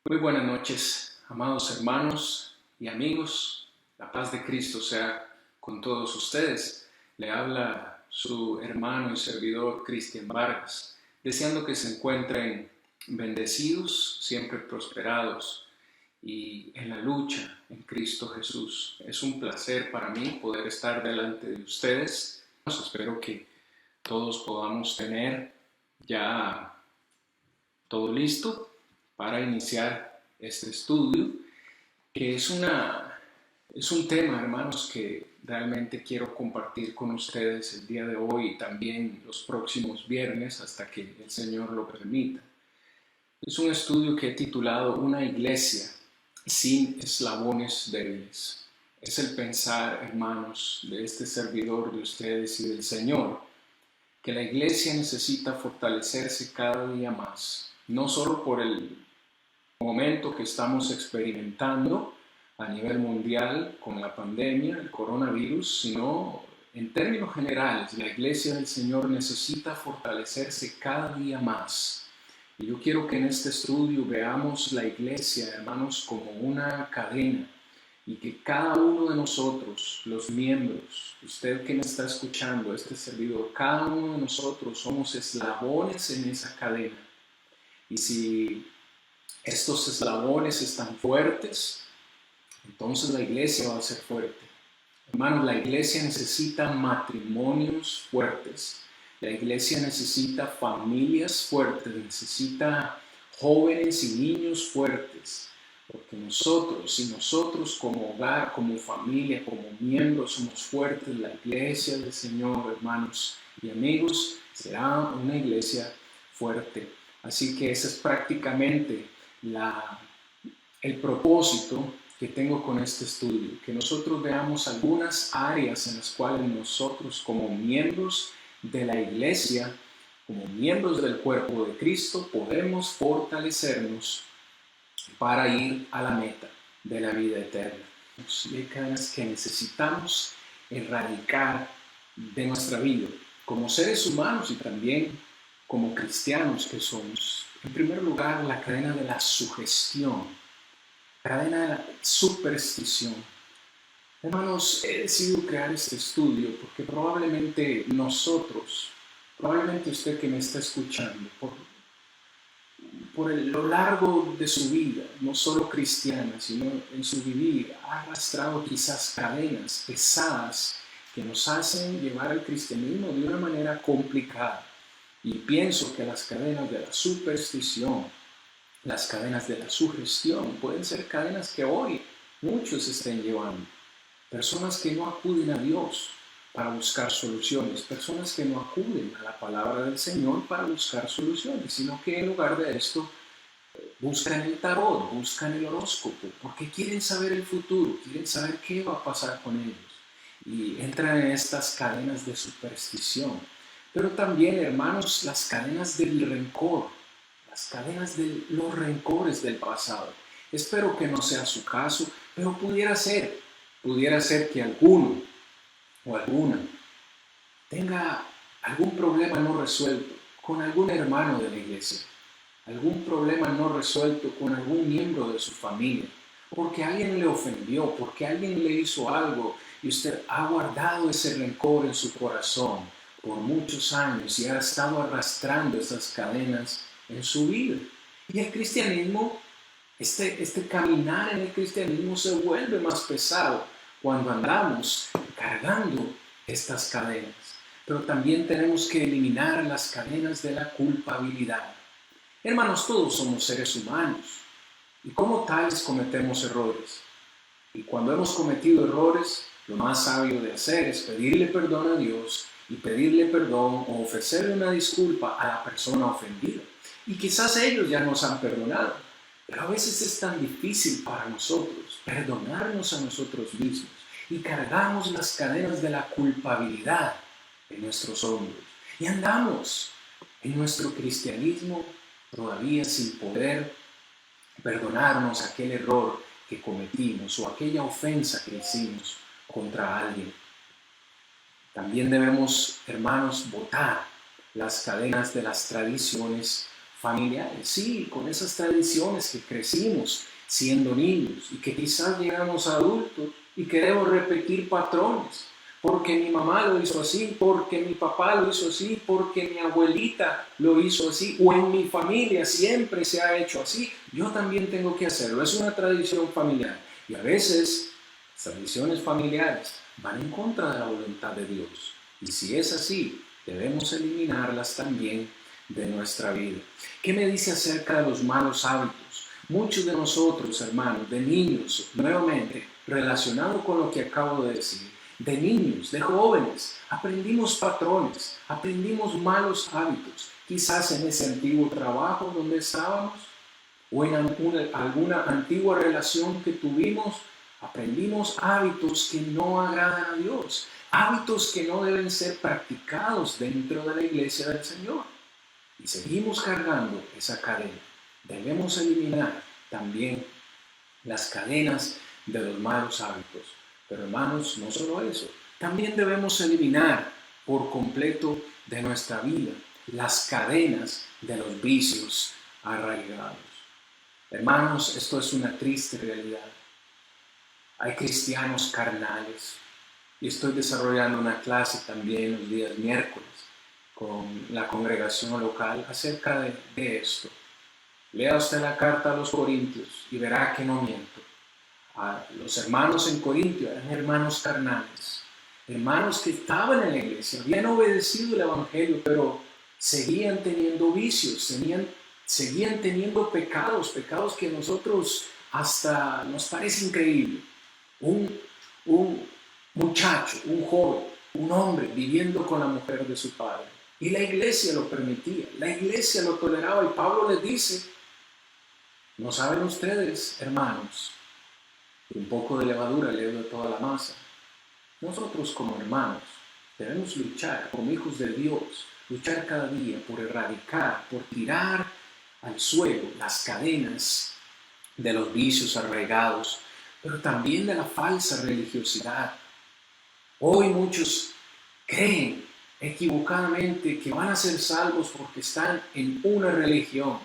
Muy buenas noches, amados hermanos y amigos. La paz de Cristo sea con todos ustedes. Le habla su hermano y servidor Cristian Vargas, deseando que se encuentren bendecidos, siempre prosperados y en la lucha en Cristo Jesús. Es un placer para mí poder estar delante de ustedes. Espero que todos podamos tener ya todo listo para iniciar este estudio, que es un tema, hermanos, que realmente quiero compartir con ustedes el día de hoy y también los próximos viernes hasta que el Señor lo permita. Es un estudio que he titulado Una iglesia sin eslabones débiles. Es el pensar, hermanos, de este servidor de ustedes y del Señor, que la iglesia necesita fortalecerse cada día más, no solo por el momento que estamos experimentando a nivel mundial con la pandemia, el coronavirus, sino en términos generales, la iglesia del Señor necesita fortalecerse cada día más. Y yo quiero que en este estudio veamos la iglesia, hermanos, como una cadena y que cada uno de nosotros, los miembros, usted que me está escuchando, este servidor, cada uno de nosotros somos eslabones en esa cadena. Y si estos eslabones están fuertes, entonces la iglesia va a ser fuerte. Hermanos, la iglesia necesita matrimonios fuertes. La iglesia necesita familias fuertes, necesita jóvenes y niños fuertes. Porque si nosotros como hogar, como familia, como miembros somos fuertes, la iglesia del Señor, hermanos y amigos, será una iglesia fuerte. Así que ese es prácticamente el propósito que tengo con este estudio, que nosotros veamos algunas áreas en las cuales nosotros como miembros de la iglesia, como miembros del cuerpo de Cristo, podemos fortalecernos para ir a la meta de la vida eterna. Décadas que necesitamos erradicar de nuestra vida, como seres humanos y también como cristianos que somos. En primer lugar, la cadena de la sugestión, cadena de la superstición. Hermanos, he decidido crear este estudio porque probablemente usted que me está escuchando, por lo largo de su vida, no solo cristiana, sino en su vivir, ha arrastrado quizás cadenas pesadas que nos hacen llevar al cristianismo de una manera complicada. Y pienso que las cadenas de la superstición, las cadenas de la sugestión, pueden ser cadenas que hoy muchos estén llevando. Personas que no acuden a Dios para buscar soluciones, personas que no acuden a la palabra del Señor para buscar soluciones, sino que en lugar de esto buscan el tarot, buscan el horóscopo, porque quieren saber el futuro, quieren saber qué va a pasar con ellos. Y entran en estas cadenas de superstición. Pero también, hermanos, las cadenas del rencor, las cadenas de los rencores del pasado. Espero que no sea su caso, pero pudiera ser que alguno o alguna tenga algún problema no resuelto con algún hermano de la iglesia, algún problema no resuelto con algún miembro de su familia, porque alguien le ofendió, porque alguien le hizo algo y usted ha guardado ese rencor en su corazón por muchos años y ha estado arrastrando esas cadenas en su vida. Y el cristianismo, este caminar en el cristianismo se vuelve más pesado cuando andamos cargando estas cadenas. Pero también tenemos que eliminar las cadenas de la culpabilidad. Hermanos, todos somos seres humanos y como tales cometemos errores. Y cuando hemos cometido errores, lo más sabio de hacer es pedirle perdón a Dios y pedirle perdón o ofrecerle una disculpa a la persona ofendida. Y quizás ellos ya nos han perdonado, pero a veces es tan difícil para nosotros perdonarnos a nosotros mismos y cargamos las cadenas de la culpabilidad en nuestros hombros y andamos en nuestro cristianismo todavía sin poder perdonarnos aquel error que cometimos o aquella ofensa que hicimos contra alguien. También debemos, hermanos, botar las cadenas de las tradiciones familiares, sí, con esas tradiciones que crecimos siendo niños y que quizás llegamos a adultos y queremos repetir patrones. Porque mi mamá lo hizo así, porque mi papá lo hizo así, porque mi abuelita lo hizo así, o en mi familia siempre se ha hecho así, yo también tengo que hacerlo. Es una tradición familiar. Y a veces las tradiciones familiares van en contra de la voluntad de Dios. Y si es así, debemos eliminarlas también de nuestra vida. ¿Qué me dice acerca de los malos hábitos? Muchos de nosotros, hermanos, de niños, nuevamente, relacionado con lo que acabo de decir, de niños, de jóvenes, aprendimos patrones, aprendimos malos hábitos, quizás en ese antiguo trabajo donde estábamos o en alguna antigua relación que tuvimos, aprendimos hábitos que no agradan a Dios, hábitos que no deben ser practicados dentro de la iglesia del Señor. Y seguimos cargando esa cadena. Debemos eliminar también las cadenas de los malos hábitos. Pero hermanos, no solo eso, también debemos eliminar por completo de nuestra vida las cadenas de los vicios arraigados. Hermanos, esto es una triste realidad. Hay cristianos carnales y estoy desarrollando una clase también los días miércoles con la congregación local acerca de esto. Lea usted la carta a los Corintios y verá que no miento. Los hermanos en Corintio eran hermanos carnales, hermanos que estaban en la iglesia, habían obedecido el evangelio, pero seguían teniendo vicios, seguían teniendo pecados que a nosotros hasta nos parece increíble. Un muchacho, un joven, un hombre viviendo con la mujer de su padre. Y la iglesia lo permitía, la iglesia lo toleraba. Y Pablo les dice, ¿no saben ustedes, hermanos, que un poco de levadura leuda toda la masa? Nosotros como hermanos debemos luchar como hijos de Dios, luchar cada día por erradicar, por tirar al suelo las cadenas de los vicios arraigados, pero también de la falsa religiosidad. Hoy muchos creen equivocadamente que van a ser salvos porque están en una religión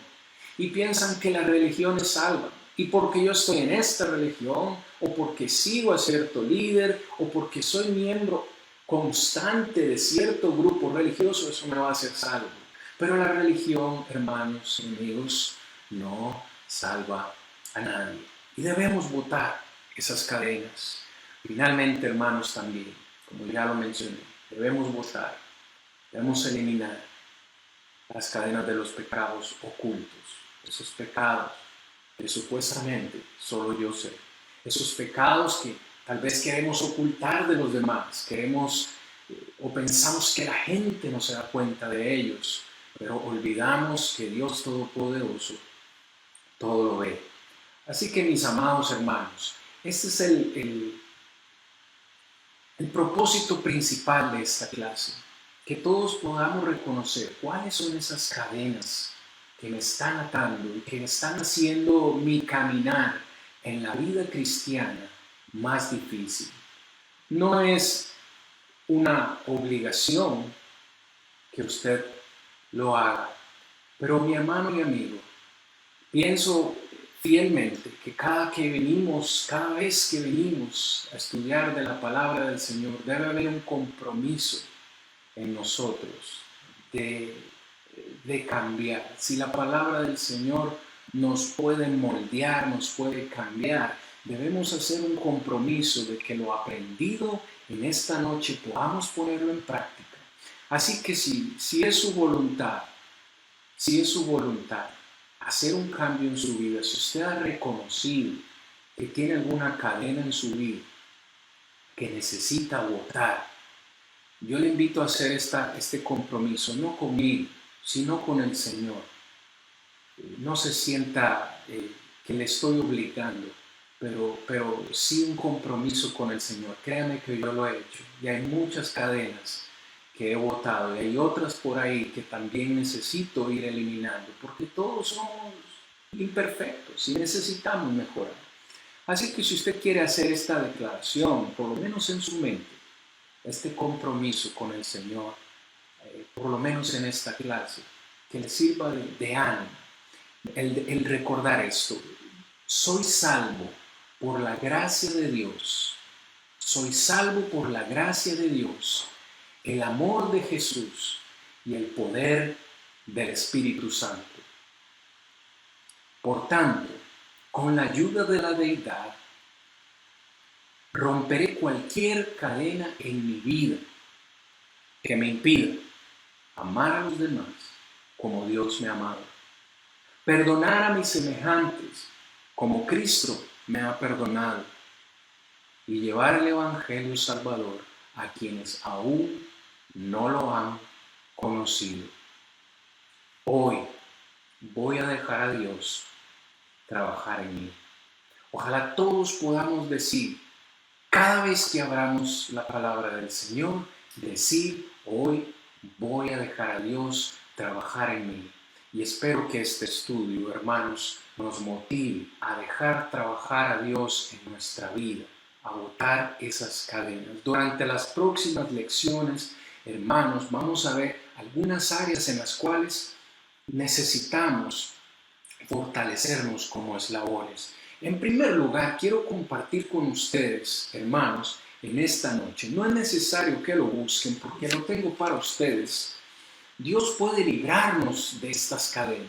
y piensan que la religión es salva. Y porque yo estoy en esta religión, o porque sigo a cierto líder, o porque soy miembro constante de cierto grupo religioso, eso me va a hacer salvo. Pero la religión, hermanos y amigos, no salva a nadie. Y debemos botar esas cadenas. Finalmente, hermanos, también, como ya lo mencioné, debemos botar, debemos eliminar las cadenas de los pecados ocultos, esos pecados que supuestamente solo yo sé, esos pecados que tal vez queremos ocultar de los demás, queremos o pensamos que la gente no se da cuenta de ellos, pero olvidamos que Dios Todopoderoso todo lo ve. Así que mis amados hermanos, este es el propósito principal de esta clase, que todos podamos reconocer cuáles son esas cadenas que me están atando y que me están haciendo mi caminar en la vida cristiana más difícil. No es una obligación que usted lo haga, pero mi hermano y amigo, pienso fielmente que cada vez que venimos a estudiar de la palabra del Señor, debe haber un compromiso en nosotros de cambiar. Si la palabra del Señor nos puede moldear, nos puede cambiar, debemos hacer un compromiso de que lo aprendido en esta noche podamos ponerlo en práctica. Así que si es su voluntad, hacer un cambio en su vida, si usted ha reconocido que tiene alguna cadena en su vida que necesita botar, yo le invito a hacer este compromiso, no conmigo, sino con el Señor. No se sienta que le estoy obligando, pero sí un compromiso con el Señor. Créame que yo lo he hecho y hay muchas cadenas que he botado y hay otras por ahí que también necesito ir eliminando, porque todos somos imperfectos y necesitamos mejorar. Así que si usted quiere hacer esta declaración, por lo menos en su mente, este compromiso con el Señor, por lo menos en esta clase, que le sirva de ánimo el recordar esto. Soy salvo por la gracia de Dios. Soy salvo por la gracia de Dios, el amor de Jesús y el poder del Espíritu Santo. Por tanto, con la ayuda de la deidad, romperé cualquier cadena en mi vida que me impida amar a los demás como Dios me ha amado, perdonar a mis semejantes como Cristo me ha perdonado y llevar el Evangelio Salvador a quienes aún no lo han conocido. Hoy voy a dejar a Dios trabajar en mí. Ojalá todos podamos decir, cada vez que abramos la palabra del Señor, decir, hoy voy a dejar a Dios trabajar en mí. Y espero que este estudio, hermanos, nos motive a dejar trabajar a Dios en nuestra vida, a botar esas cadenas. Durante las próximas lecciones, hermanos, vamos a ver algunas áreas en las cuales necesitamos fortalecernos como eslabones. En primer lugar, quiero compartir con ustedes, hermanos, en esta noche. No es necesario que lo busquen porque lo tengo para ustedes. Dios puede librarnos de estas cadenas.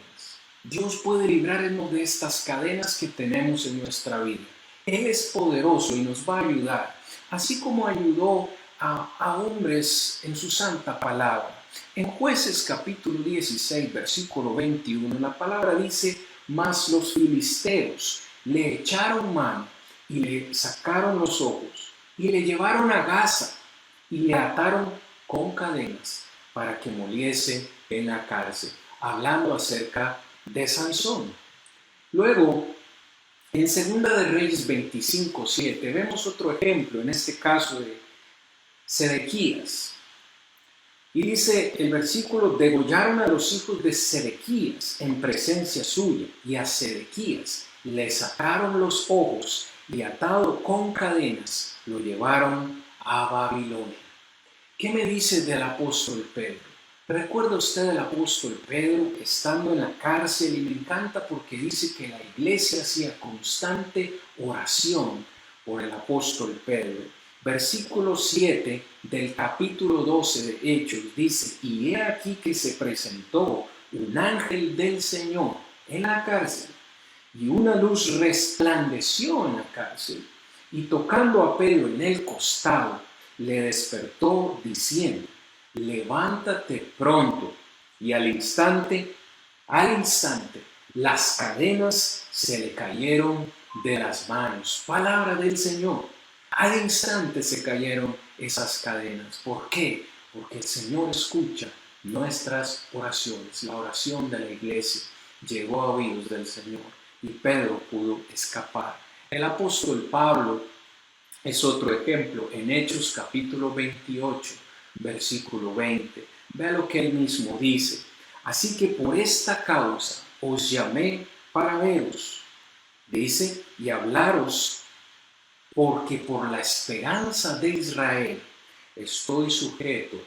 Dios puede librarnos de estas cadenas que tenemos en nuestra vida. Él es poderoso y nos va a ayudar, así como ayudó a hombres en su santa palabra. En Jueces capítulo 16, versículo 21, la palabra dice, mas los filisteos le echaron mano y le sacaron los ojos y le llevaron a Gaza y le ataron con cadenas para que muriese en la cárcel, hablando acerca de Sansón. Luego, en 2 de Reyes 25:7, vemos otro ejemplo, en este caso de Sedequías. Y dice el versículo, degollaron a los hijos de Sedequías en presencia suya, y a Sedequías le sacaron los ojos y atado con cadenas lo llevaron a Babilonia. ¿Qué me dice del apóstol Pedro? ¿Recuerda usted al apóstol Pedro estando en la cárcel? Y me encanta porque dice que la iglesia hacía constante oración por el apóstol Pedro. Versículo 7 del capítulo 12 de Hechos dice, y he aquí que se presentó un ángel del Señor en la cárcel, y una luz resplandeció en la cárcel, y tocando a Pedro en el costado, le despertó diciendo, levántate pronto. Y al instante, las cadenas se le cayeron de las manos. Palabra del Señor. Al instante se cayeron esas cadenas. ¿Por qué? Porque el Señor escucha nuestras oraciones. La oración de la iglesia llegó a oídos del Señor y Pedro pudo escapar. El apóstol Pablo es otro ejemplo en Hechos capítulo 28, versículo 20. Vea lo que él mismo dice. Así que por esta causa os llamé para veros, dice, y hablaros, porque por la esperanza de Israel estoy sujeto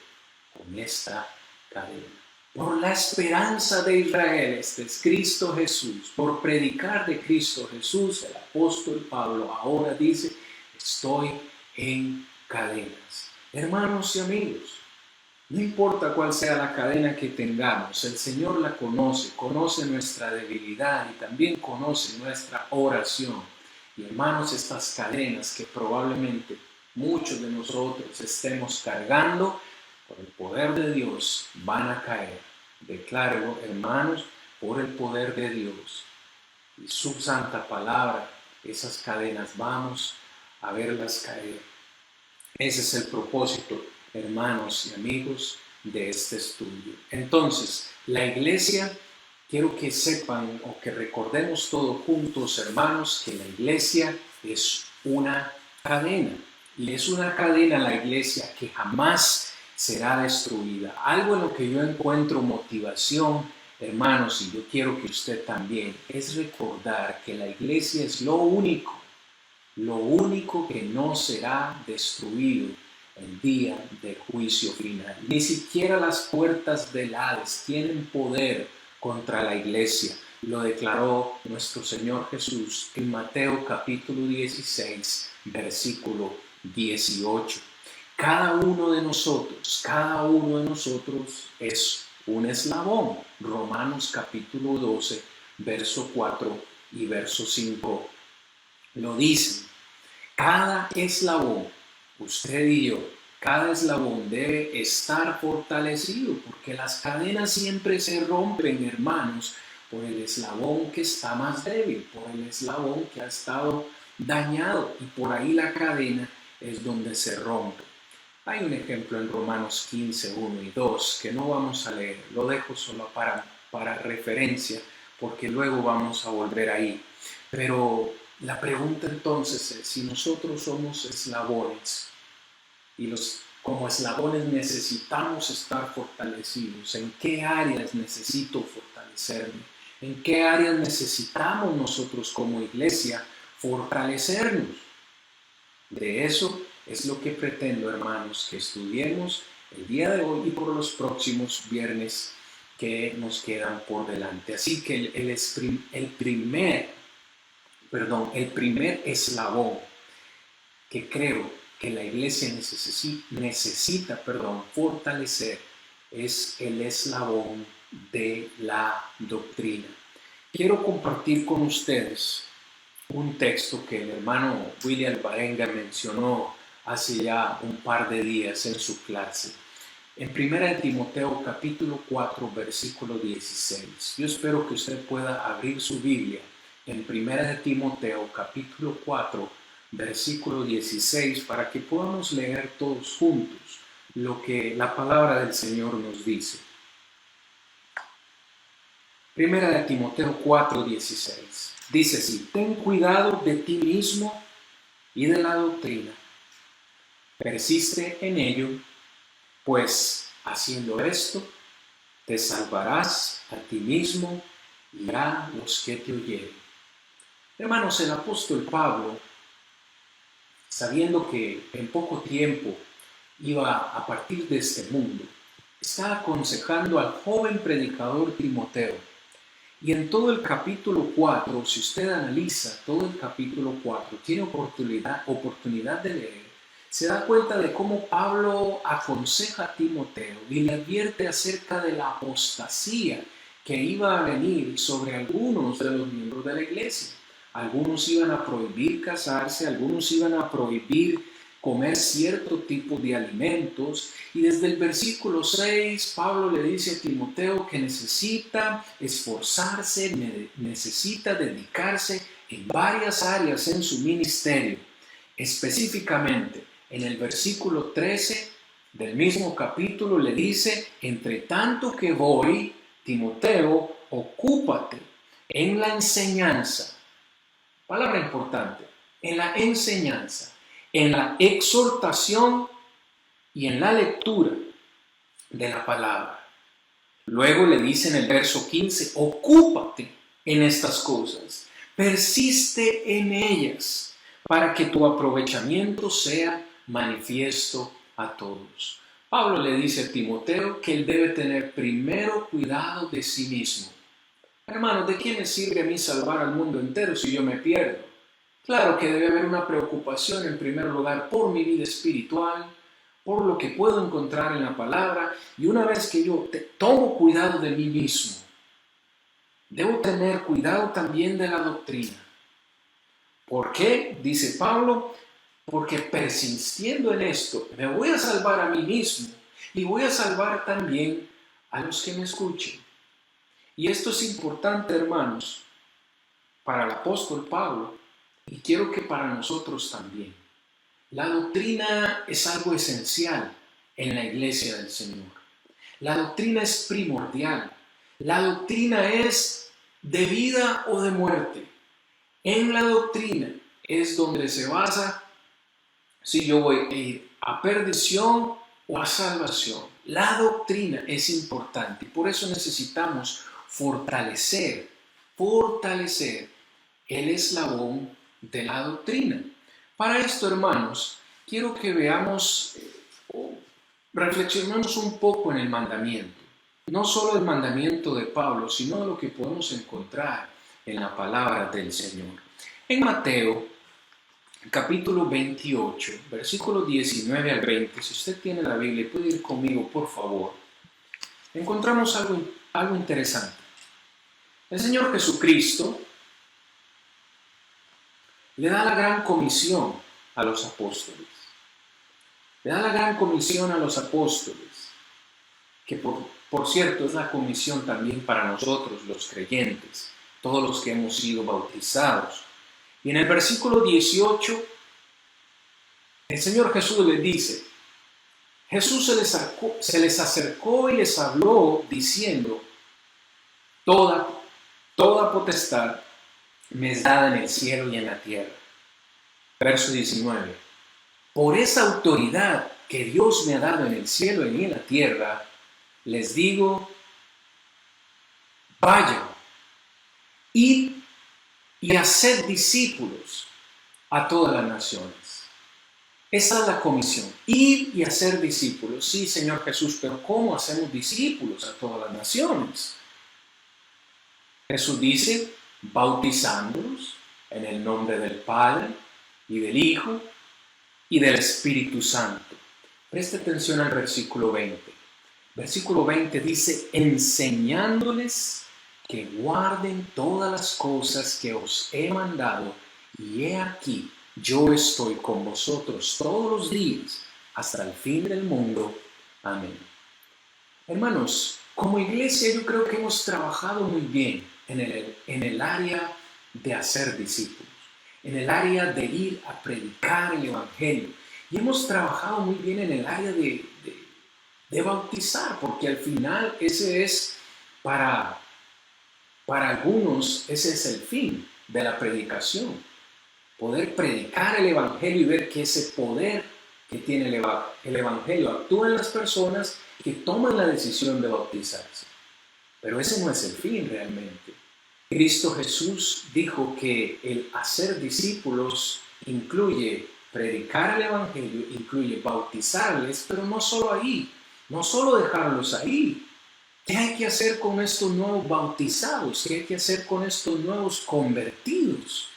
con esta cadena. Por la esperanza de Israel, este es Cristo Jesús. Por predicar de Cristo Jesús, el apóstol Pablo ahora dice, estoy en cadenas. Hermanos y amigos, no importa cuál sea la cadena que tengamos, el Señor la conoce nuestra debilidad y también conoce nuestra oración. Y hermanos, estas cadenas que probablemente muchos de nosotros estemos cargando, por el poder de Dios van a caer. Declárelo, hermanos, por el poder de Dios y su santa palabra, esas cadenas vamos a verlas caer. Ese es el propósito, hermanos y amigos, de este estudio. Entonces, la iglesia, quiero que sepan o que recordemos todos juntos, hermanos, que la iglesia es una cadena. Y es una cadena la iglesia que jamás será destruida. Algo en lo que yo encuentro motivación, hermanos, y yo quiero que usted también, es recordar que la iglesia es lo único que no será destruido el día del juicio final. Ni siquiera las puertas del Hades tienen poder contra la iglesia. Lo declaró nuestro Señor Jesús en Mateo capítulo 16, versículo 18. Cada uno de nosotros es un eslabón. Romanos capítulo 12, verso 4 y verso 5 lo dicen. Cada eslabón, usted y yo, cada eslabón debe estar fortalecido, porque las cadenas siempre se rompen, hermanos, por el eslabón que está más débil, por el eslabón que ha estado dañado, y por ahí la cadena es donde se rompe. Hay un ejemplo en Romanos 15, 1 y 2 que no vamos a leer, lo dejo solo para referencia, porque luego vamos a volver ahí. Pero la pregunta entonces es, si nosotros somos eslabones y como eslabones necesitamos estar fortalecidos, ¿en qué áreas necesito fortalecerme? ¿En qué áreas necesitamos nosotros como iglesia fortalecernos? De eso es lo que pretendo, hermanos, que estudiemos el día de hoy y por los próximos viernes que nos quedan por delante. Así que el primer eslabón que creo que la iglesia necesita fortalecer es el eslabón de la doctrina. Quiero compartir con ustedes un texto que el hermano William Barenga mencionó hace ya un par de días en su clase. En 1 Timoteo capítulo 4, versículo 16. Yo espero que usted pueda abrir su Biblia en 1 Timoteo capítulo 4, versículo 16, para que podamos leer todos juntos lo que la palabra del Señor nos dice. 1 Timoteo 4, 16. Dice así: ten cuidado de ti mismo y de la doctrina. Persiste en ello, pues haciendo esto te salvarás a ti mismo y a los que te oyeren. Hermanos, el apóstol Pablo, sabiendo que en poco tiempo iba a partir de este mundo, está aconsejando al joven predicador Timoteo. Y en todo el capítulo 4, si usted analiza todo el capítulo 4, tiene oportunidad de leer, se da cuenta de cómo Pablo aconseja a Timoteo y le advierte acerca de la apostasía que iba a venir sobre algunos de los miembros de la iglesia. Algunos iban a prohibir casarse, algunos iban a prohibir comer cierto tipo de alimentos, y desde el versículo 6 Pablo le dice a Timoteo que necesita esforzarse, necesita dedicarse en varias áreas en su ministerio. Específicamente en el versículo 13 del mismo capítulo le dice: entre tanto que voy, Timoteo, ocúpate en la enseñanza. Palabra importante: en la enseñanza, en la exhortación y en la lectura de la palabra. Luego le dice en el verso 15: ocúpate en estas cosas, persiste en ellas, para que tu aprovechamiento sea manifiesto a todos. Pablo le dice a Timoteo que él debe tener primero cuidado de sí mismo. Hermano, ¿de qué me sirve a mí salvar al mundo entero si yo me pierdo? Claro que debe haber una preocupación en primer lugar por mi vida espiritual, por lo que puedo encontrar en la palabra, y una vez que yo tomo cuidado de mí mismo, debo tener cuidado también de la doctrina. ¿Por qué? Dice Pablo: porque persistiendo en esto me voy a salvar a mí mismo y voy a salvar también a los que me escuchen. Y esto es importante, hermanos, para el apóstol Pablo, y quiero que para nosotros también. La doctrina es algo esencial en la iglesia del Señor. La doctrina es primordial. La doctrina es de vida o de muerte. En la doctrina es donde se basa si yo voy a ir a perdición o a salvación. La doctrina es importante y por eso necesitamos fortalecer el eslabón de la doctrina. Para esto, hermanos, quiero que veamos reflexionemos un poco en el mandamiento. No solo el mandamiento de Pablo, sino lo que podemos encontrar en la palabra del Señor. En Mateo, capítulo 28, versículos 19 al 20, si usted tiene la Biblia, puede ir conmigo, por favor. Encontramos algo interesante. El Señor Jesucristo le da la gran comisión a los apóstoles. Le da la gran comisión a los apóstoles, que por cierto es la comisión también para nosotros los creyentes, todos los que hemos sido bautizados. Y en el versículo 18, el Señor Jesús les dice, Jesús se les acercó y les habló diciendo, toda potestad me es dada en el cielo y en la tierra. Verso 19. Por esa autoridad que Dios me ha dado en el cielo y en la tierra, les digo, vayan, id y haced discípulos a todas las naciones. Esa es la comisión, ir y hacer discípulos. Sí, Señor Jesús, pero ¿cómo hacemos discípulos a todas las naciones? Jesús dice, bautizándolos en el nombre del Padre y del Hijo y del Espíritu Santo. Preste atención al versículo 20. Versículo 20 dice, enseñándoles que guarden todas las cosas que os he mandado, y he aquí, yo estoy con vosotros todos los días hasta el fin del mundo. Amén. Hermanos, como iglesia yo creo que hemos trabajado muy bien en el área de hacer discípulos, en el área de ir a predicar el Evangelio. Y hemos trabajado muy bien en el área de bautizar, porque al final ese es, para algunos, ese es el fin de la predicación. Poder predicar el Evangelio y ver que ese poder que tiene el Evangelio actúa en las personas que toman la decisión de bautizarse. Pero ese no es el fin realmente. Cristo Jesús dijo que el hacer discípulos incluye predicar el Evangelio, incluye bautizarles, pero no solo ahí, no solo dejarlos ahí. ¿Qué hay que hacer con estos nuevos bautizados? ¿Qué hay que hacer con estos nuevos convertidos?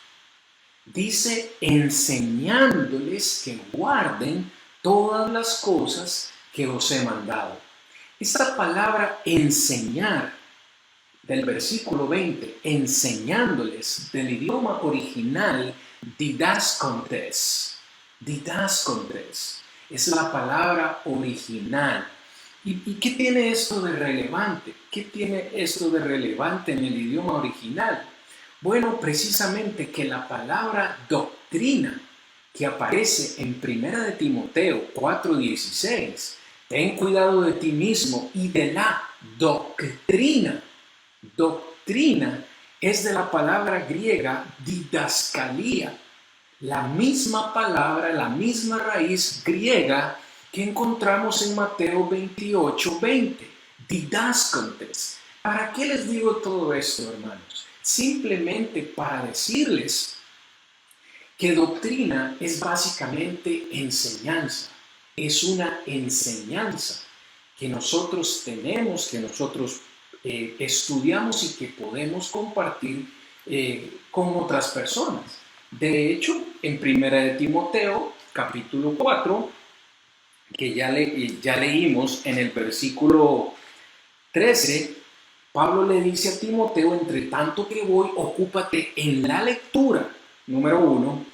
Dice, enseñándoles que guarden todas las cosas que os he mandado. Esta palabra enseñar, del versículo 20, enseñándoles, del idioma original, didascontes, es la palabra original. ¿Y qué tiene esto de relevante? ¿Qué tiene esto de relevante en el idioma original? Bueno, precisamente que la palabra doctrina que aparece en 1 de Timoteo 4:16, ten cuidado de ti mismo y de la doctrina. Doctrina es de la palabra griega didascalía, la misma palabra, la misma raíz griega que encontramos en Mateo 28:20, didascontes. ¿Para qué les digo todo esto, hermanos? Simplemente para decirles que doctrina es básicamente enseñanza. Es una enseñanza que nosotros tenemos, que nosotros estudiamos y que podemos compartir con otras personas. De hecho, en 1 de Timoteo, capítulo 4, que ya leímos en el versículo 13, Pablo le dice a Timoteo, entre tanto que voy, ocúpate en la lectura, número 1,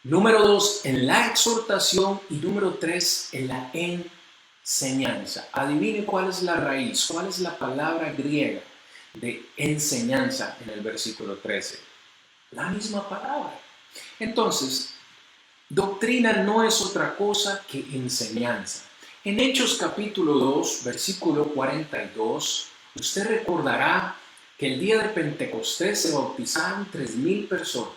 número 2, en la exhortación y número 3, en la enseñanza. Adivine cuál es la raíz, cuál es la palabra griega de enseñanza en el versículo 13. La misma palabra. Entonces, doctrina no es otra cosa que enseñanza. En Hechos capítulo 2, versículo 42, usted recordará que el día de Pentecostés se bautizaron 3,000 personas.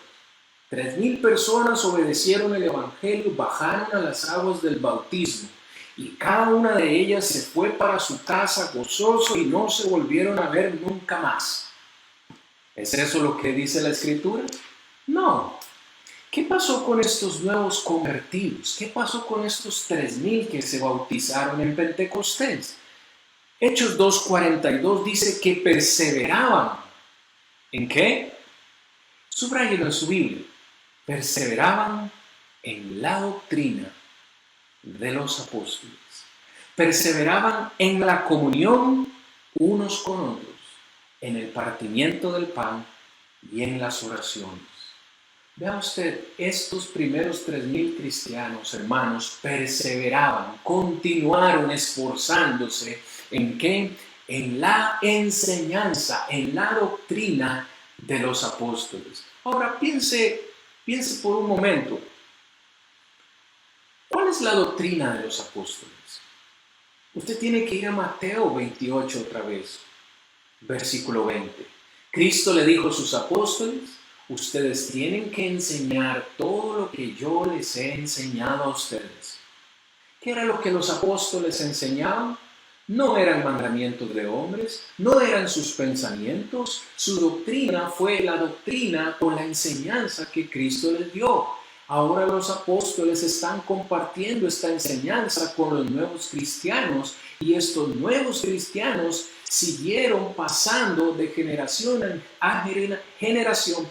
3,000 personas obedecieron el Evangelio, bajaron a las aguas del bautismo y cada una de ellas se fue para su casa gozoso y no se volvieron a ver nunca más. ¿Es eso lo que dice la Escritura? No. ¿Qué pasó con estos nuevos convertidos? ¿Qué pasó con estos 3,000 que se bautizaron en Pentecostés? Hechos 2:42 dice que perseveraban. ¿En qué? Subrayen en su Biblia. Perseveraban en la doctrina de los apóstoles. Perseveraban en la comunión unos con otros, en el partimiento del pan y en las oraciones. Vea usted, estos primeros 3,000 cristianos, hermanos, perseveraban, continuaron esforzándose ¿en qué? En la enseñanza, en la doctrina de los apóstoles. Ahora piense por un momento, ¿cuál es la doctrina de los apóstoles? Usted tiene que ir a Mateo 28 otra vez, versículo 20. Cristo le dijo a sus apóstoles: ustedes tienen que enseñar todo lo que yo les he enseñado a ustedes. ¿Qué era lo que los apóstoles enseñaban? No eran mandamientos de hombres, no eran sus pensamientos. Su doctrina fue la doctrina o la enseñanza que Cristo les dio. Ahora los apóstoles están compartiendo esta enseñanza con los nuevos cristianos, y estos nuevos cristianos siguieron pasando de generación a generación,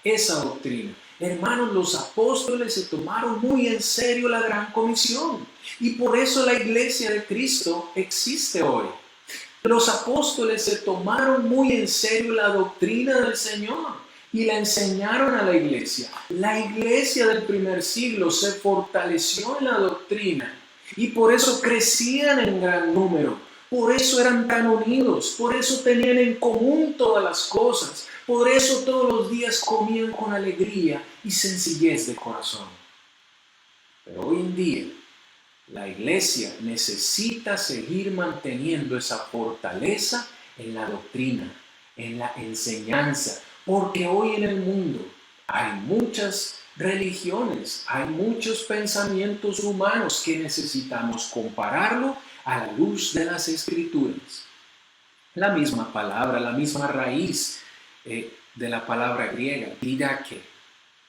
esa doctrina. Hermanos, los apóstoles se tomaron muy en serio la gran comisión, y por eso la iglesia de Cristo existe hoy. Los apóstoles se tomaron muy en serio la doctrina del Señor y la enseñaron a la iglesia. La iglesia del primer siglo se fortaleció en la doctrina y por eso crecían en gran número. Por eso eran tan unidos, por eso tenían en común todas las cosas, por eso todos los días comían con alegría y sencillez de corazón. Pero hoy en día, la iglesia necesita seguir manteniendo esa fortaleza en la doctrina, en la enseñanza, porque hoy en el mundo hay muchas religiones, hay muchos pensamientos humanos que necesitamos compararlo a la luz de las Escrituras. La misma palabra, la misma raíz de la palabra griega, didache,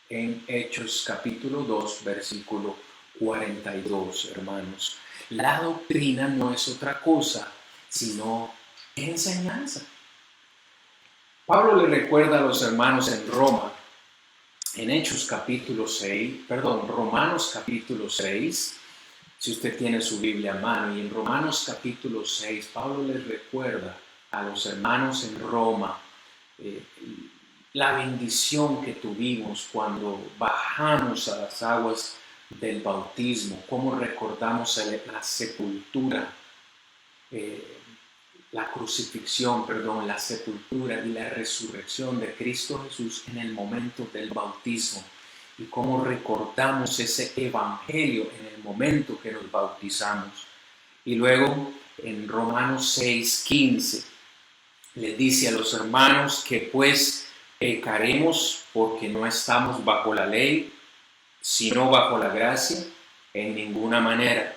en Hechos capítulo 2, versículo 42, hermanos. La doctrina no es otra cosa sino enseñanza. Pablo le recuerda a los hermanos en Roma, en Hechos capítulo 6, Romanos capítulo 6, si usted tiene su Biblia a mano, y en Romanos capítulo 6, Pablo les recuerda a los hermanos en Roma la bendición que tuvimos cuando bajamos a las aguas del bautismo, cómo recordamos la sepultura, la crucifixión, la sepultura y la resurrección de Cristo Jesús en el momento del bautismo, y cómo recordamos ese evangelio en el momento que nos bautizamos. Y luego en Romanos 6:15 le dice a los hermanos que pues pecaremos porque no estamos bajo la ley, sino bajo la gracia, en ninguna manera.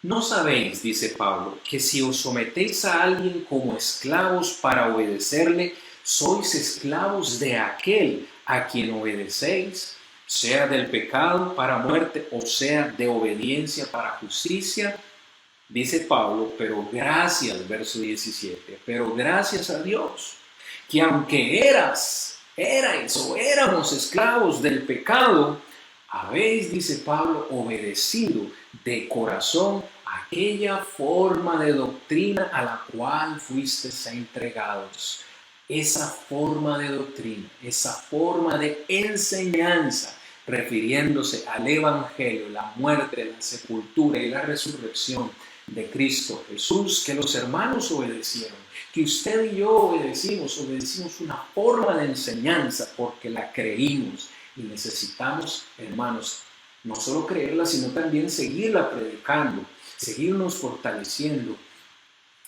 ¿No sabéis, dice Pablo, que si os sometéis a alguien como esclavos para obedecerle, sois esclavos de aquel a quien obedecéis, sea del pecado para muerte o sea de obediencia para justicia? Dice Pablo, pero gracias, verso 17, pero gracias a Dios, que aunque erais o éramos esclavos del pecado, habéis, dice Pablo, obedecido de corazón aquella forma de doctrina a la cual fuisteis entregados. Esa forma de doctrina, esa forma de enseñanza, refiriéndose al Evangelio, la muerte, la sepultura y la resurrección de Cristo Jesús, que los hermanos obedecieron, que usted y yo obedecimos una forma de enseñanza porque la creímos, y necesitamos, hermanos, no solo creerla, sino también seguirla predicando, seguirnos fortaleciendo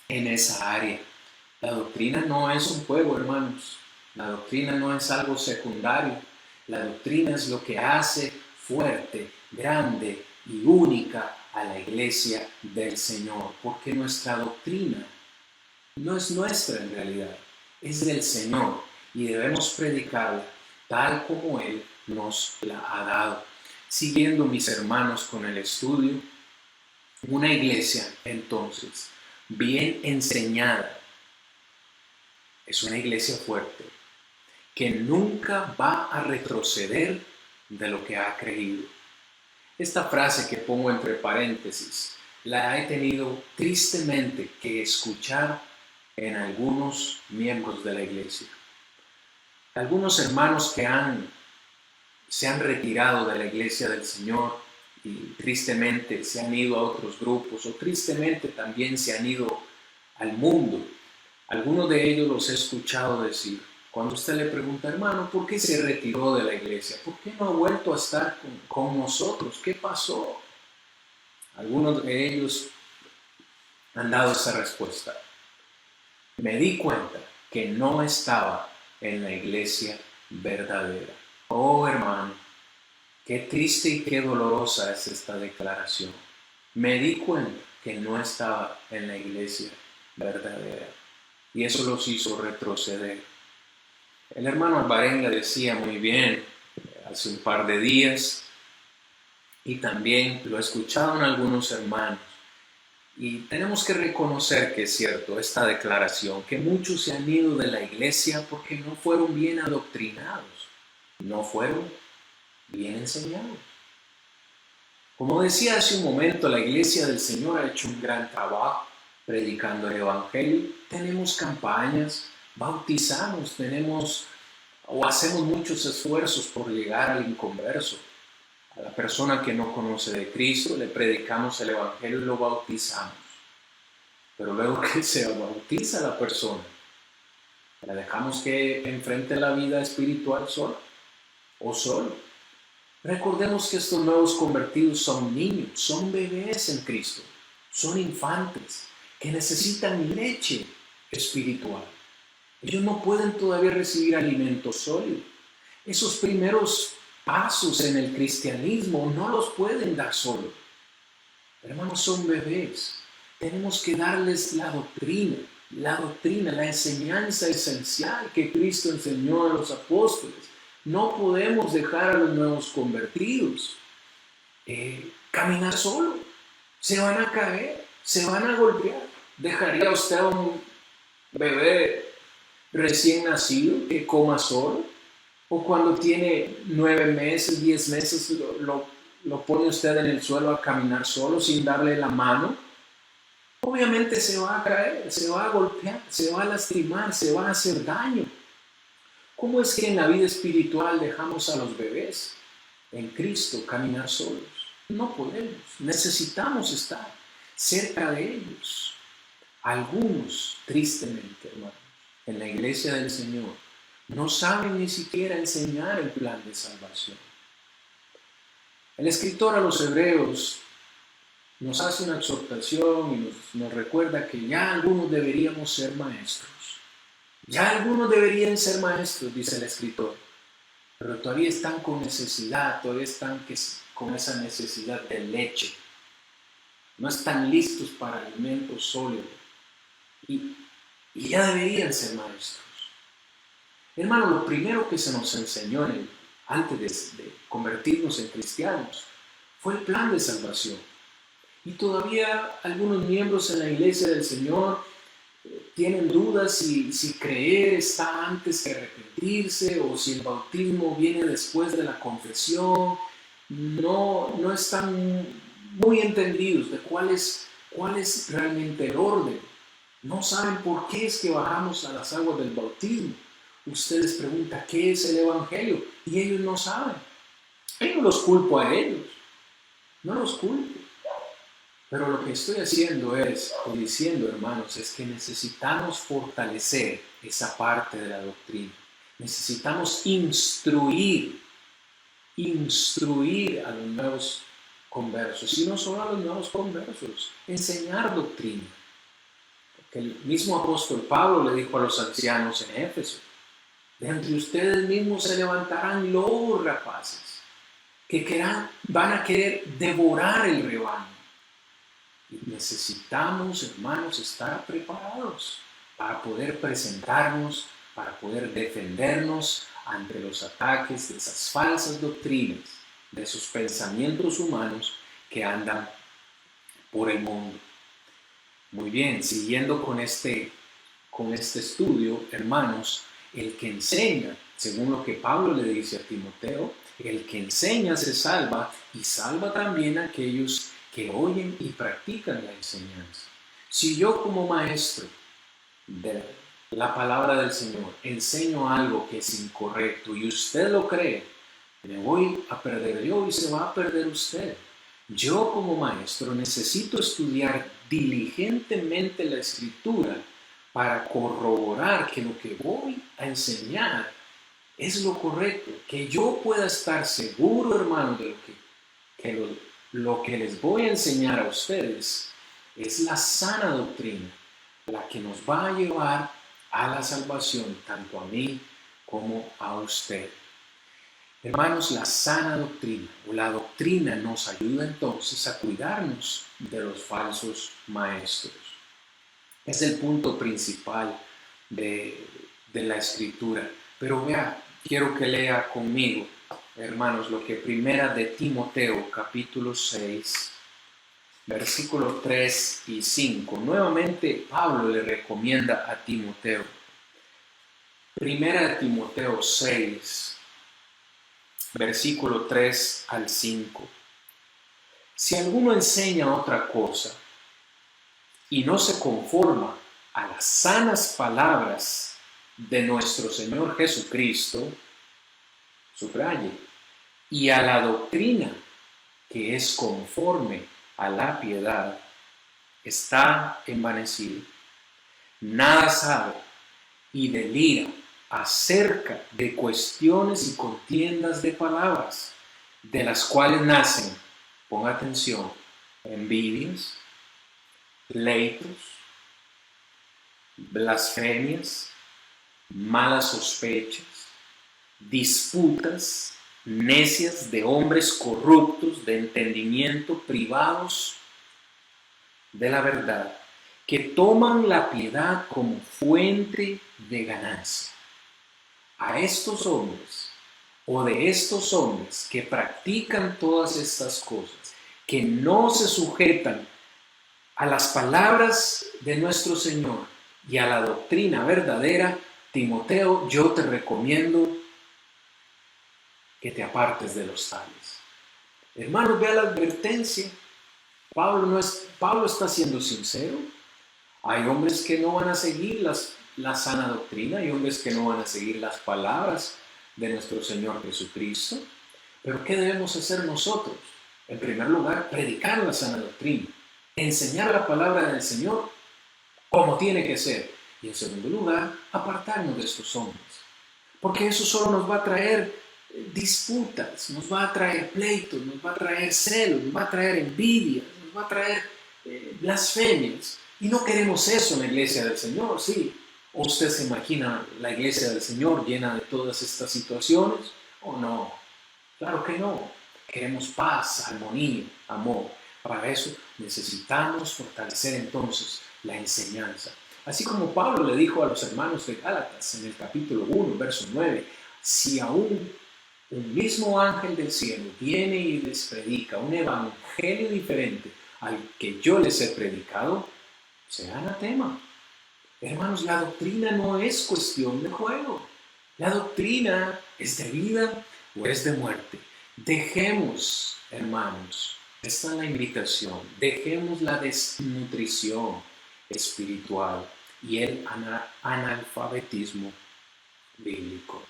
en esa área. La doctrina no es un juego, hermanos. La doctrina no es algo secundario. La doctrina es lo que hace fuerte, grande y única a la iglesia del Señor, porque nuestra doctrina no es nuestra en realidad, es del Señor, y debemos predicarla tal como Él nos la ha dado. Siguiendo, mis hermanos, con el estudio, una iglesia, entonces, bien enseñada, es una iglesia fuerte, que nunca va a retroceder de lo que ha creído. Esta frase que pongo entre paréntesis, la he tenido tristemente que escuchar en algunos miembros de la iglesia. Algunos hermanos que se han retirado de la iglesia del Señor y tristemente se han ido a otros grupos o tristemente también se han ido al mundo. Algunos de ellos los he escuchado decir, cuando usted le pregunta, hermano, ¿por qué se retiró de la iglesia? ¿Por qué no ha vuelto a estar con nosotros? ¿Qué pasó? Algunos de ellos han dado esa respuesta. Me di cuenta que no estaba en la iglesia verdadera. Oh, hermano, qué triste y qué dolorosa es esta declaración. Me di cuenta que no estaba en la iglesia verdadera. Y eso los hizo retroceder. El hermano Alvarenga decía muy bien hace un par de días, y también lo he escuchado en algunos hermanos, y tenemos que reconocer que es cierto esta declaración, que muchos se han ido de la iglesia porque no fueron bien adoctrinados, no fueron bien enseñados. Como decía hace un momento, la iglesia del Señor ha hecho un gran trabajo predicando el Evangelio. Tenemos campañas, bautizamos, hacemos muchos esfuerzos por llegar al inconverso. A la persona que no conoce de Cristo le predicamos el Evangelio y lo bautizamos. Pero luego que se bautiza la persona, ¿la dejamos que enfrente la vida espiritual sola o solo? Recordemos que estos nuevos convertidos son niños, son bebés en Cristo, son infantes que necesitan leche espiritual. Ellos no pueden todavía recibir alimento sólido. Esos primeros pasos en el cristianismo no los pueden dar solos. Hermanos, son bebés. Tenemos que darles la doctrina, la enseñanza esencial que Cristo enseñó a los apóstoles. No podemos dejar a los nuevos convertidos caminar solo. Se van a caer, se van a golpear. ¿Dejaría usted a un bebé recién nacido que coma solo? ¿O cuando tiene 9 meses, 10 meses, lo pone usted en el suelo a caminar solo sin darle la mano? Obviamente se va a caer, se va a golpear, se va a lastimar, se va a hacer daño. ¿Cómo es que en la vida espiritual dejamos a los bebés en Cristo caminar solos? No podemos, necesitamos estar cerca de ellos. Algunos, tristemente, hermanos, en la iglesia del Señor, no saben ni siquiera enseñar el plan de salvación. El escritor a los Hebreos nos hace una exhortación y nos recuerda que ya algunos deberíamos ser maestros. Ya algunos deberían ser maestros, dice el escritor, pero todavía están con necesidad, todavía están con esa necesidad de leche. No están listos para alimentos sólidos y ya deberían ser maestros. Hermano, lo primero que se nos enseñó antes de convertirnos en cristianos fue el plan de salvación. Y todavía algunos miembros en la iglesia del Señor tienen dudas si creer está antes que arrepentirse o si el bautismo viene después de la confesión. No están muy entendidos de cuál es realmente el orden. No saben por qué es que bajamos a las aguas del bautismo. Usted les pregunta qué es el Evangelio y ellos no saben. Yo no los culpo a ellos, no los culpo. Pero lo que estoy haciendo diciendo, hermanos, es que necesitamos fortalecer esa parte de la doctrina. Necesitamos instruir a los nuevos conversos, y no solo a los nuevos conversos, enseñar doctrina. Porque el mismo apóstol Pablo le dijo a los ancianos en Éfeso, de entre ustedes mismos se levantarán lobos rapaces que van a querer devorar el rebaño. Y necesitamos, hermanos, estar preparados para poder presentarnos, para poder defendernos ante los ataques de esas falsas doctrinas, de esos pensamientos humanos que andan por el mundo. Muy bien, siguiendo con este estudio, hermanos, el que enseña, según lo que Pablo le dice a Timoteo, el que enseña se salva y salva también a aquellos que oyen y practican la enseñanza. Si yo como maestro de la palabra del Señor enseño algo que es incorrecto y usted lo cree, me voy a perder yo y se va a perder usted. Yo como maestro necesito estudiar diligentemente la Escritura para corroborar que lo que voy a enseñar es lo correcto, que yo pueda estar seguro, hermano, de lo que les voy a enseñar a ustedes es la sana doctrina, la que nos va a llevar a la salvación, tanto a mí como a usted. Hermanos, la sana doctrina o la doctrina nos ayuda entonces a cuidarnos de los falsos maestros. Es el punto principal de la Escritura. Pero vea, quiero que lea conmigo, hermanos, lo que primera de Timoteo, capítulo 6, versículos 3 y 5. Nuevamente, Pablo le recomienda a Timoteo. Primera de Timoteo 6, versículo 3 al 5. Si alguno enseña otra cosa y no se conforma a las sanas palabras de nuestro Señor Jesucristo, subraye, y a la doctrina que es conforme a la piedad, está envanecido. Nada sabe y delira acerca de cuestiones y contiendas de palabras, de las cuales nacen, ponga atención, envidias, pleitos, blasfemias, malas sospechas, disputas necias de hombres corruptos de entendimiento, privados de la verdad, que toman la piedad como fuente de ganancia. A estos hombres, o de estos hombres que practican todas estas cosas, que no se sujetan a las palabras de nuestro Señor y a la doctrina verdadera, Timoteo, yo te recomiendo que te apartes de los tales. Hermanos, vea la advertencia. Pablo está siendo sincero. Hay hombres que no van a seguir la sana doctrina, hay hombres que no van a seguir las palabras de nuestro Señor Jesucristo. Pero ¿qué debemos hacer nosotros? En primer lugar, predicar la sana doctrina, enseñar la palabra del Señor como tiene que ser. Y en segundo lugar, apartarnos de estos hombres. Porque eso solo nos va a traer disputas, nos va a traer pleitos, nos va a traer celos, nos va a traer envidia, nos va a traer blasfemias. Y no queremos eso en la iglesia del Señor, ¿sí? ¿O usted se imagina la iglesia del Señor llena de todas estas situaciones? ¿O no? Claro que no. Queremos paz, armonía, amor. Para eso necesitamos fortalecer entonces la enseñanza. Así como Pablo le dijo a los hermanos de Gálatas en el capítulo 1, verso 9, si aún un mismo ángel del cielo viene y les predica un evangelio diferente al que yo les he predicado, sea anatema. Hermanos, la doctrina no es cuestión de juego. La doctrina es de vida o es de muerte. Dejemos, hermanos, esta es la invitación, dejemos la desnutrición espiritual y el analfabetismo bíblico.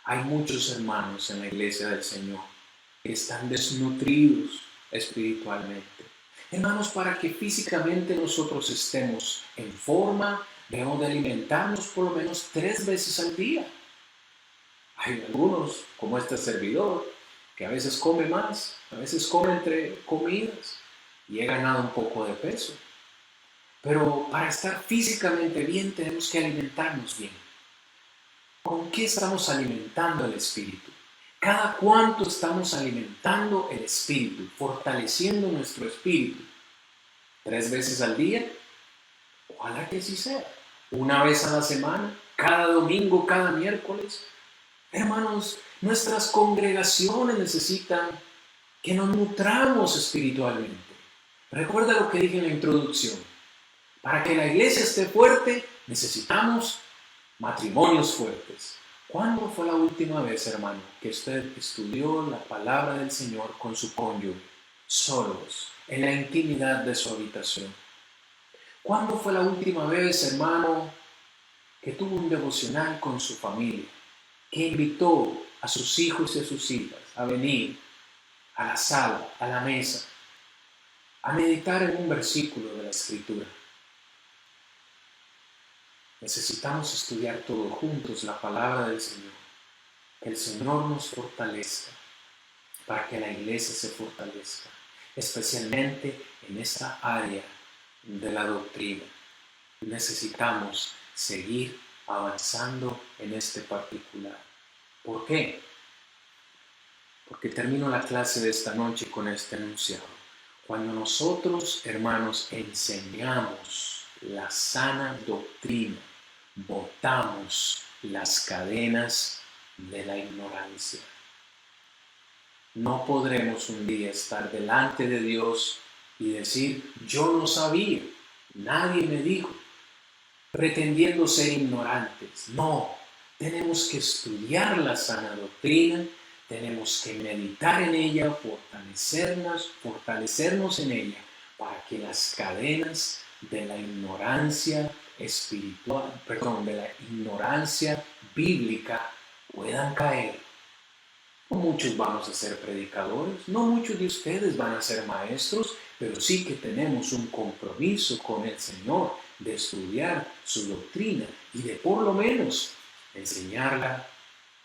Hay muchos hermanos en la iglesia del Señor que están desnutridos espiritualmente. Hermanos, para que físicamente nosotros estemos en forma, debemos de alimentarnos por lo menos 3 veces al día. Hay algunos, como este servidor, que a veces come más, a veces come entre comidas y he ganado un poco de peso. Pero para estar físicamente bien tenemos que alimentarnos bien. ¿Con qué estamos alimentando el espíritu? ¿Cada cuánto estamos alimentando el espíritu, fortaleciendo nuestro espíritu? 3 veces al día, ojalá que así sea. 1 vez a la semana, cada domingo, cada miércoles. Hermanos, nuestras congregaciones necesitan que nos nutramos espiritualmente. Recuerda lo que dije en la introducción. Para que la iglesia esté fuerte, necesitamos matrimonios fuertes. ¿Cuándo fue la última vez, hermano, que usted estudió la palabra del Señor con su cónyuge, solos, en la intimidad de su habitación? ¿Cuándo fue la última vez, hermano, que tuvo un devocional con su familia, que invitó a sus hijos y a sus hijas a venir a la sala, a la mesa, a meditar en un versículo de la Escritura? Necesitamos estudiar todos juntos la palabra del Señor. Que el Señor nos fortalezca para que la iglesia se fortalezca, especialmente en esta área de la doctrina. Necesitamos seguir avanzando en este particular. ¿Por qué? Porque termino la clase de esta noche con este enunciado. Cuando nosotros, hermanos, enseñamos la sana doctrina, botamos las cadenas de la ignorancia. No podremos un día estar delante de Dios y decir, yo no sabía, nadie me dijo, pretendiendo ser ignorantes. No, tenemos que estudiar la sana doctrina, tenemos que meditar en ella, fortalecernos en ella, para que las cadenas de la ignorancia espiritual, de la ignorancia bíblica puedan caer. No muchos vamos a ser predicadores, no muchos de ustedes van a ser maestros, pero sí que tenemos un compromiso con el Señor de estudiar su doctrina y de por lo menos enseñarla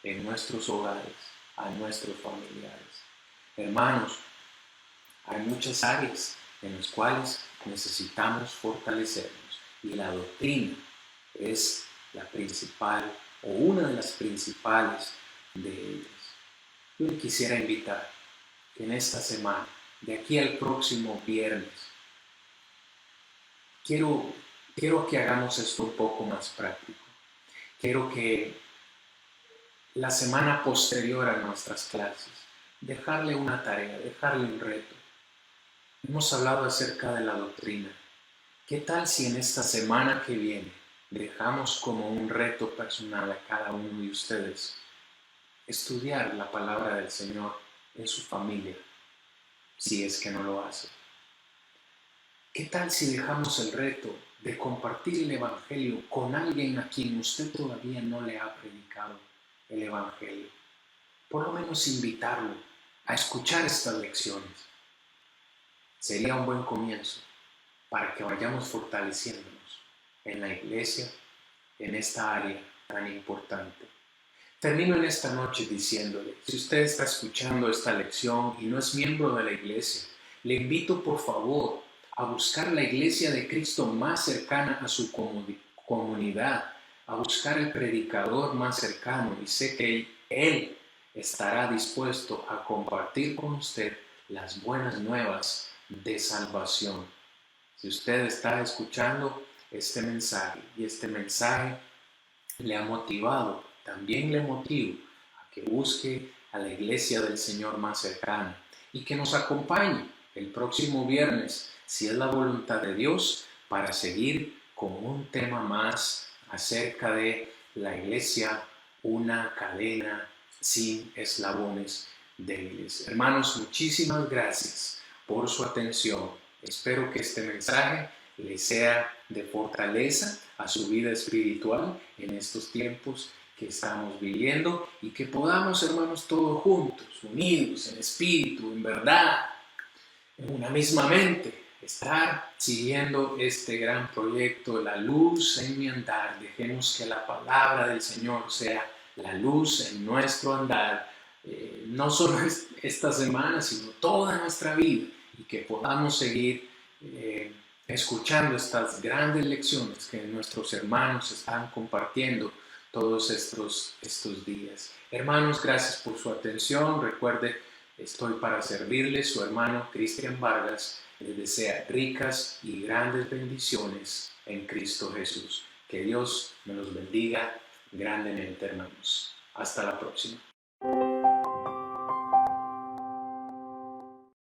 en nuestros hogares, a nuestros familiares. Hermanos, hay muchas áreas en las cuales necesitamos fortalecernos y la doctrina es la principal o una de las principales de ellas. Yo le quisiera invitar que en esta semana, de aquí al próximo viernes, quiero que hagamos esto un poco más práctico. Quiero que la semana posterior a nuestras clases, dejarle una tarea, dejarle un reto. Hemos hablado acerca de la doctrina. ¿Qué tal si en esta semana que viene dejamos como un reto personal a cada uno de ustedes estudiar la palabra del Señor en su familia, si es que no lo hace? ¿Qué tal si dejamos el reto de compartir el Evangelio con alguien a quien usted todavía no le ha predicado el Evangelio? Por lo menos invitarlo a escuchar estas lecciones. Sería un buen comienzo para que vayamos fortaleciéndonos en la iglesia, en esta área tan importante. Termino en esta noche diciéndole, si usted está escuchando esta lección y no es miembro de la iglesia, le invito por favor a buscar la iglesia de Cristo más cercana a su comunidad, a buscar el predicador más cercano, y sé que él estará dispuesto a compartir con usted las buenas nuevas de salvación. Si usted está escuchando este mensaje y este mensaje le ha motivado, también le motivo a que busque a la iglesia del Señor más cercana y que nos acompañe el próximo viernes, si es la voluntad de Dios, para seguir con un tema más acerca de la iglesia, una cadena sin eslabones débiles. Hermanos, muchísimas gracias por su atención. Espero que este mensaje le sea de fortaleza a su vida espiritual en estos tiempos que estamos viviendo y que podamos, hermanos, todos juntos, unidos en espíritu, en verdad, en una misma mente, estar siguiendo este gran proyecto, la luz en mi andar. Dejemos que la palabra del Señor sea la luz en nuestro andar, no solo esta semana, sino toda nuestra vida, y que podamos seguir escuchando estas grandes lecciones que nuestros hermanos están compartiendo todos estos días. Hermanos, gracias por su atención. Recuerde, estoy para servirles. Su hermano Cristian Vargas les desea ricas y grandes bendiciones en Cristo Jesús. Que Dios me los bendiga grandemente, hermanos. Amén. Hasta la próxima.